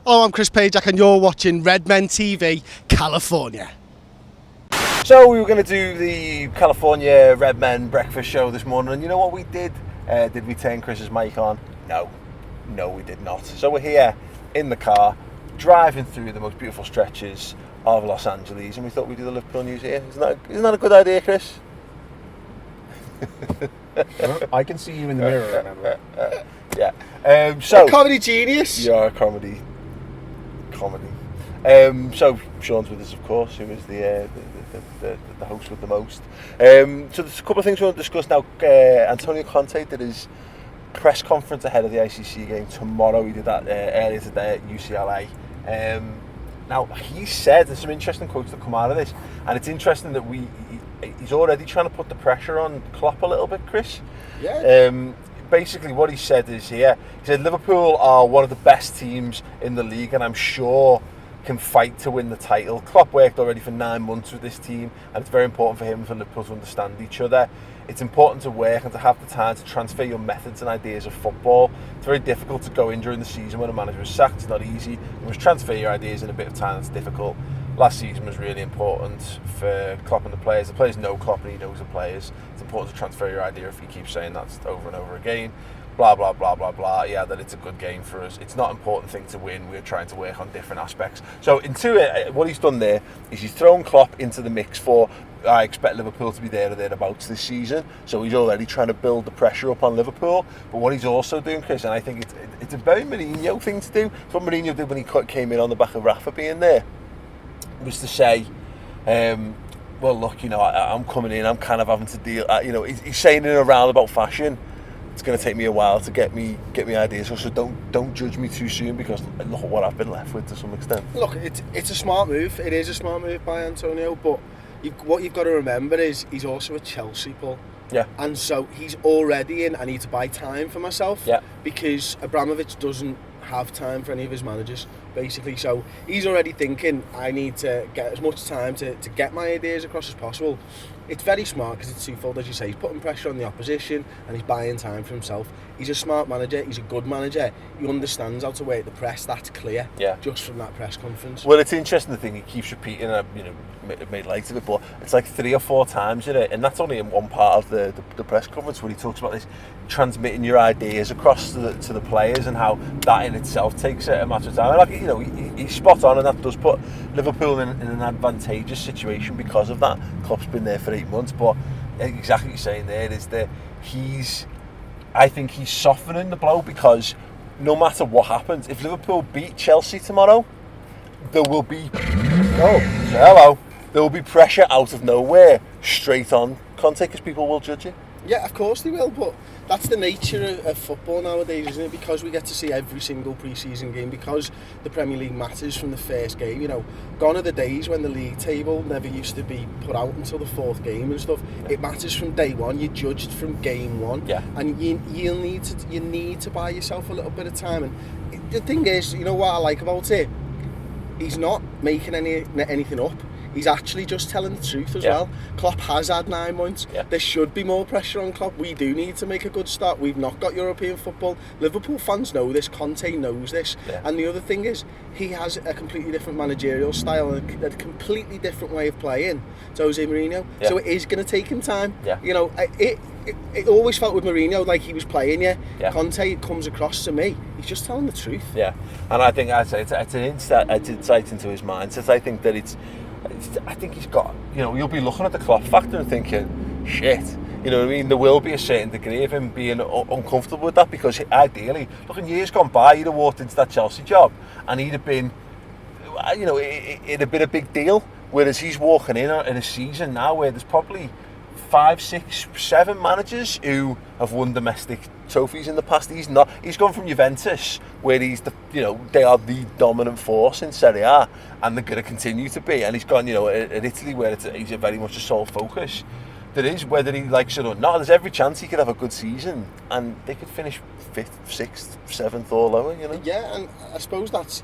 Oh, I'm Chris Pajak and you're watching Redmen TV, California. So we were going to do the California Redmen breakfast show this morning, and you know what we did? Did we turn Chris's mic on? No, we did not. So we're here in the car, driving through the most beautiful stretches of Los Angeles, and we thought we'd do the Liverpool news here. Isn't that a good idea, Chris? I can see you in the mirror, remember? Yeah. So a comedy genius. You're a comedy. So Sean's with us, of course, who is the host with the most. So there's a couple of things we want to discuss now. Antonio Conte did his press conference ahead of the ICC game tomorrow. He did that earlier today at UCLA. Now he said there's some interesting quotes that come out of this, and it's interesting that he's already trying to put the pressure on Klopp a little bit, Chris. Yeah. Basically what he said is he said Liverpool are one of the best teams in the league, and I'm sure can fight to win the title. Klopp worked already for 9 months with this team, and it's very important for him and for Liverpool to understand each other. It's important to work and to have the time to transfer your methods and ideas of football. It's very difficult to go in during the season when a manager is sacked. It's not easy. You must transfer your ideas in a bit of time. It's difficult. Last season was really important for Klopp and the players. The players know Klopp and he knows the players. It's important to transfer your idea if you keep saying that over and over again. Blah, blah, blah, blah, blah. Yeah, that it's a good game for us. It's not an important thing to win. We're trying to work on different aspects. So into it, what he's done there is he's thrown Klopp into the mix for, I expect Liverpool to be there or thereabouts this season. So he's already trying to build the pressure up on Liverpool. But what he's also doing, Chris, and I think it's a very Mourinho thing to do. It's what Mourinho did when he came in on the back of Rafa being there, was to say, well, look, I'm coming in, I'm kind of having to deal, he's saying in a roundabout fashion, it's going to take me a while to get me ideas, so don't judge me too soon, because look at what I've been left with to some extent. Look, it's a smart move. It is a smart move by Antonio, but what you've got to remember is he's also a Chelsea Paul. Yeah. And so he's already in, I need to buy time for myself. Yeah. Because Abramovich doesn't have time for any of his managers, basically. So he's already thinking, I need to get as much time to get my ideas across as possible. It's very smart because it's twofold, as you say. He's putting pressure on the opposition and he's buying time for himself. He's a smart manager, he's a good manager. He understands how to work the press, that's clear, just from that press conference. Well, it's interesting, the thing he keeps repeating, made light of it, but it's like 3 or 4 times in it, and that's only in one part of the press conference where he talks about this, transmitting your ideas across to the players, and how that in itself takes a matter of time. Like, he's spot on, and that does put Liverpool in an advantageous situation because of that. Klopp's been there for 8 months, but exactly what you're saying there is that I think he's softening the blow, because no matter what happens, if Liverpool beat Chelsea tomorrow, there will be there will be pressure out of nowhere straight on Conte, because people will judge it. Yeah, of course they will, but that's the nature of football nowadays, isn't it? Because we get to see every single pre-season game, because the Premier League matters from the first game. Gone are the days when the league table never used to be put out until the 4th game and stuff. It matters from day one. You're judged from game one, and you need to buy yourself a little bit of time. And the thing is, what I like about it, he's not making anything up. He's actually just telling the truth as well. Klopp has had 9 months. There should be more pressure on Klopp. We do need to make a good start. We've not got European football. Liverpool fans know this. Conte knows this. And the other thing is, he has a completely different managerial style and a completely different way of playing to Jose Mourinho. So it is going to take him time. It always felt with Mourinho like he was playing Conte comes across to me, he's just telling the truth. And I think it's an insight into his mindset. I think that I think he's got, you'll be looking at the Klopp factor and thinking, shit, you know what I mean? There will be a certain degree of him being uncomfortable with that, because ideally, look, in years gone by, he'd have walked into that Chelsea job and he'd have been, it'd have been a big deal. Whereas he's walking in a season now where there's probably 5, 6, 7 managers who have won domestic trophies in the past. He's gone from Juventus, where he's they are the dominant force in Serie A, and they're going to continue to be. And he's gone, at Italy, where he's very much a sole focus. There is, whether he likes it or not, there's every chance he could have a good season, and they could finish 5th, 6th, 7th or lower. Yeah, and I suppose that's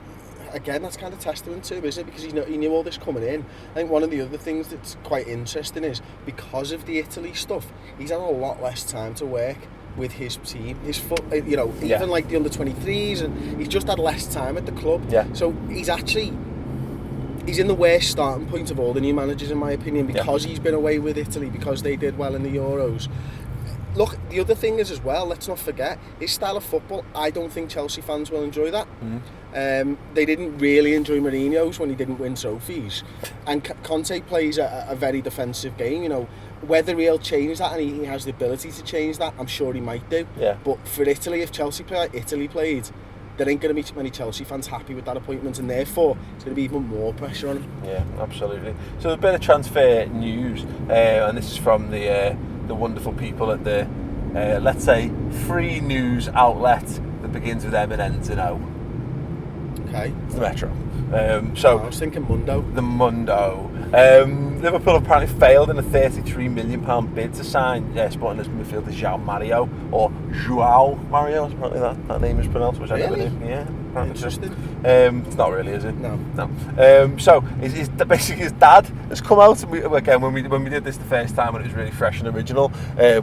kind of testament to him, isn't it? Because he knew all this coming in. I think one of the other things that's quite interesting is, because of the Italy stuff, he's had a lot less time to work with his team, his foot, even like the under-23s, and he's just had less time at the club. Yeah. So he's in the worst starting point of all the new managers, in my opinion, because he's been away with Italy, because they did well in the Euros. Look, the other thing is as well, let's not forget, his style of football, I don't think Chelsea fans will enjoy that. They didn't really enjoy Mourinho's when he didn't win trophies. And Conte plays a very defensive game, Whether he'll change that, and he has the ability to change that, I'm sure he might do. Yeah. But for Italy, if Chelsea play like Italy played, there ain't going to be many Chelsea fans happy with that appointment, and therefore it's going to be even more pressure on him. Yeah, absolutely. So a bit of transfer news, and this is from the wonderful people at the, let's say, free news outlet that begins with M and ends in O. Okay. It's the Metro. I was thinking Mundo. The Mundo. Liverpool apparently failed in a £33 million bid to sign Sporting midfielder Joao Mario, or Joao Mario, apparently that name is pronounced, which I never knew. Yeah, interesting. It's not really, is it? No. So basically his dad has come out, and when we did this the first time and it was really fresh and original,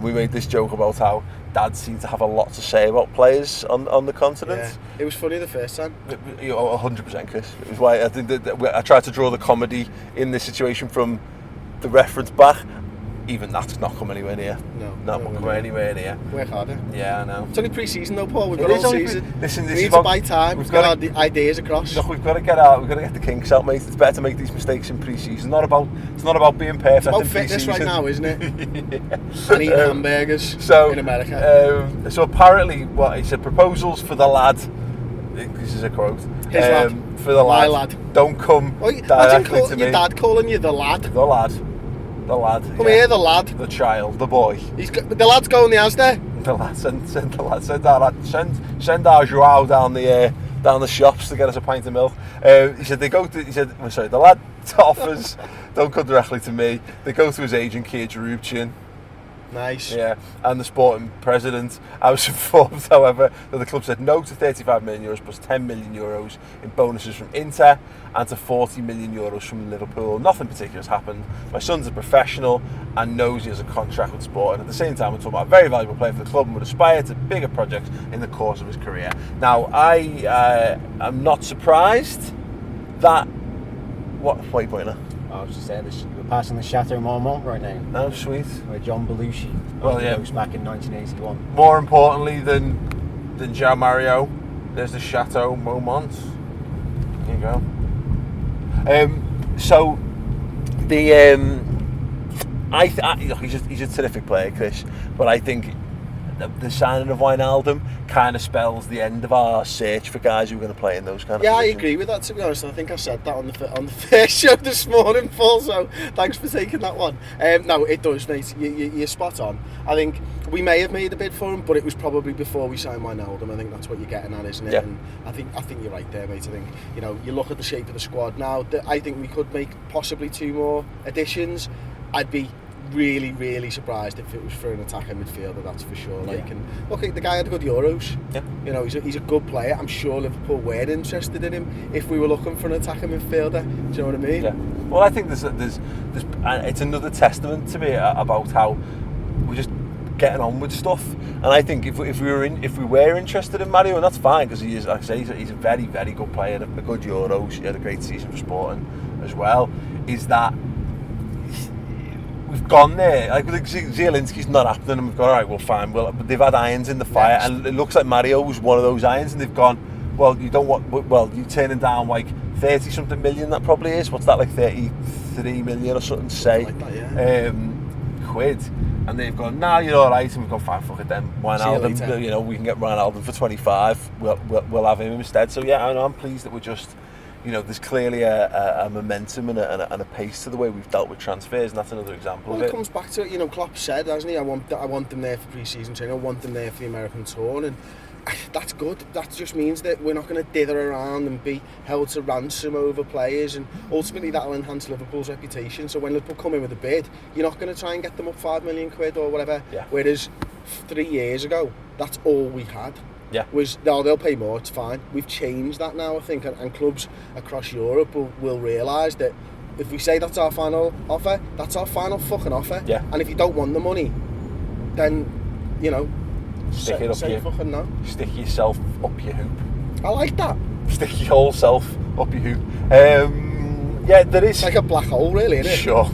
we made this joke about how dads seem to have a lot to say about players on the continent. Yeah. It was funny the first time. 100%, Chris. It was why I think that I tried to draw the comedy in this situation from the reference back. Even that's not come anywhere near. No. Not come anywhere near. Work harder. Yeah, I know. It's only pre-season though, Paul. We've got all season. Listen, we need to buy time. We've got our ideas across. Look, we've got to get out. We've got to get the kinks out, mate. It's better to make these mistakes in pre-season. It's not about being perfect. It's about in fitness pre-season. right now, isn't it? And eating hamburgers in America. So apparently, he said proposals for the lad. This is a quote. His lad. For the lad. My lad. Don't come directly to me. Your dad calling you the lad. The lad. Come here, the lad. The child, the boy. The lad's going the Asda. The lad, send our Joao down the shops to get us a pint of milk. He said the lad offers don't come directly to me. They go to his agent Keir Jarubchin. Nice. Yeah, and the Sporting president. I was informed, however, that the club said no to €35 million plus €10 million in bonuses from Inter and to €40 million from Liverpool. Nothing particular has happened. My son's a professional and knows he has a contract with Sporting. At the same time, we're talking about a very valuable player for the club and would aspire to bigger projects in the course of his career. Now, I am not surprised that... What are you pointing at? I was just saying, we're passing the Chateau Marmont right now. Oh, sweet. Where John Belushi goes back in 1981. More importantly than Joao Mario, there's the Chateau Marmont. There you go. So he's a terrific player, Chris. But I think the signing of Wijnaldum kind of spells the end of our search for guys who are going to play in those kind of positions. I agree with that, to be honest. I think I said that on the first show this morning, Paul, so thanks for taking that one. No, it does, mate. You're spot on. I think we may have made a bid for him, but it was probably before we signed Wijnaldum. I think that's what you're getting at, isn't it? Yeah. And I think you're right there, mate. I think, you look at the shape of the squad now, I think we could make possibly 2 more additions. I'd be really, really surprised if it was for an attacking midfielder, that's for sure. And look, the guy had good Euros. Yeah. He's a good player. I'm sure Liverpool were interested in him if we were looking for an attacking midfielder. Do you know what I mean? Yeah. Well, I think there's it's another testament to me about how we're just getting on with stuff. And I think if we were interested in Mario, and that's fine because he is, like I say, he's a very, very good player, a good Euros. He had a great season for Sporting as well. Is that we've gone there, like Zielinski's not happening, and we've gone, all right, well, fine. Well, they've had irons in the fire, and it looks like Mario was one of those irons, and they've gone, well, you're turning down like 30-something million, that probably is. What's that, like 33 million or something, say? Like that, quid. And they've gone, nah, you're all right, and we've gone, fine, fuck it then. Wijnaldum, we can get Wijnaldum for 25. We'll have him instead. So yeah, I'm pleased that we're just... there's clearly a momentum and a pace to the way we've dealt with transfers, and that's another example of it. It comes back to it, Klopp said, hasn't he, I want them there for pre-season training, I want them there for the American tour, and that's good. That just means that we're not going to dither around and be held to ransom over players, and ultimately that'll enhance Liverpool's reputation. So when Liverpool come in with a bid, you're not going to try and get them up £5 million or whatever. Yeah. Whereas 3 years ago, that's all we had. Yeah. They'll pay more, it's fine. We've changed that now, I think, and clubs across Europe will realise that if we say that's our final offer, that's our final fucking offer. Yeah. And if you don't want the money, then, Stick it up Say your, fucking no. stick yourself up your hoop. I like that. Stick your whole self up your hoop. Yeah, there is. It's like a black hole, really, isn't it? Sure.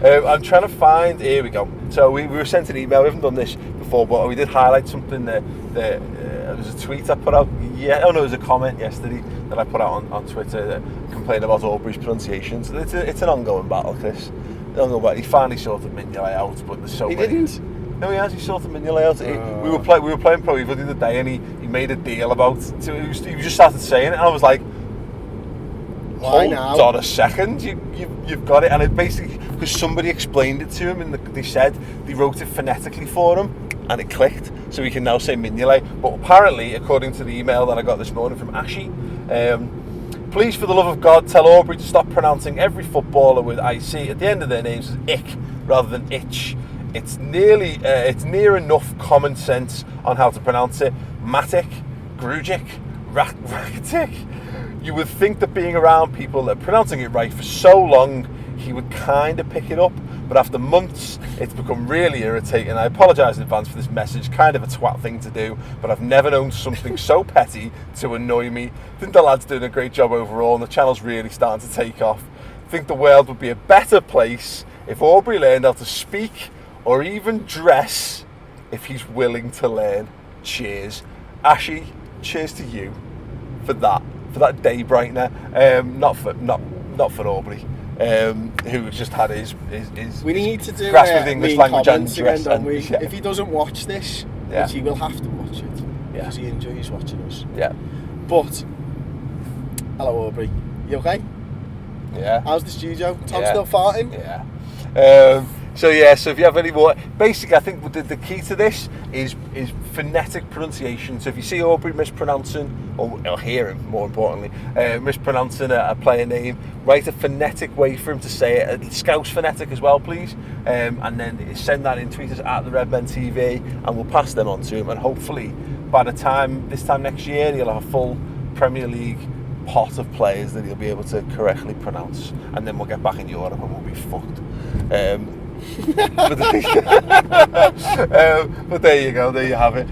I'm trying to find. Here we go. So we were sent an email. We haven't done this before, but we did highlight something there. There was a tweet I put out. Yeah, it was a comment yesterday that I put out on Twitter complaining about Aubrey's pronunciation. So it's an ongoing battle, Chris. He finally sorted Mignolet out, but there's so many. He didn't. No, he has. He sorted Mignolet out. We were playing Pro Evo the other day, and he made a deal about. He just started saying it, and I was like, Why hold now? on a second, you've got it. And it basically, because somebody explained it to him, and they said they wrote it phonetically for him, and it clicked, so he can now say Mignolet. But apparently, according to the email that I got this morning from Ashi, please, for the love of God, tell Aubrey to stop pronouncing every footballer with IC at the end of their names as ick rather than itch. It's near enough common sense on how to pronounce it. Matic, Grujic, Rakitic. You would think that being around people that are pronouncing it right for so long, he would kind of pick it up. But after months, it's become really irritating. I apologise in advance for this message, kind of a twat thing to do, but I've never known something so petty to annoy me. I think the lad's doing a great job overall, and the channel's really starting to take off. I think the world would be a better place if Aubrey learned how to speak or even dress if he's willing to learn. Cheers. Ashi, cheers to you for that day brightener. Not for Aubrey. Who just had his We need to do grasp of English language and dress. Again, don't we? Yeah. If he doesn't watch this, yeah, which he will have to watch it, because he enjoys watching us. Yeah. But, hello Aubrey, you okay? Yeah. How's the studio? Tom's still farting? Yeah. So if you have any more, basically I think the key to this is phonetic pronunciation. So if you see Aubrey mispronouncing, or hear him more importantly, mispronouncing a player name, write a phonetic way for him to say it, Scouse phonetic as well, please, and then send that in, tweet us at the Redmen TV, and we'll pass them on to him, and hopefully by this time next year he'll have a full Premier League pot of players that he'll be able to correctly pronounce, and then we'll get back in Europe and we'll be fucked. But there you go, there you have it.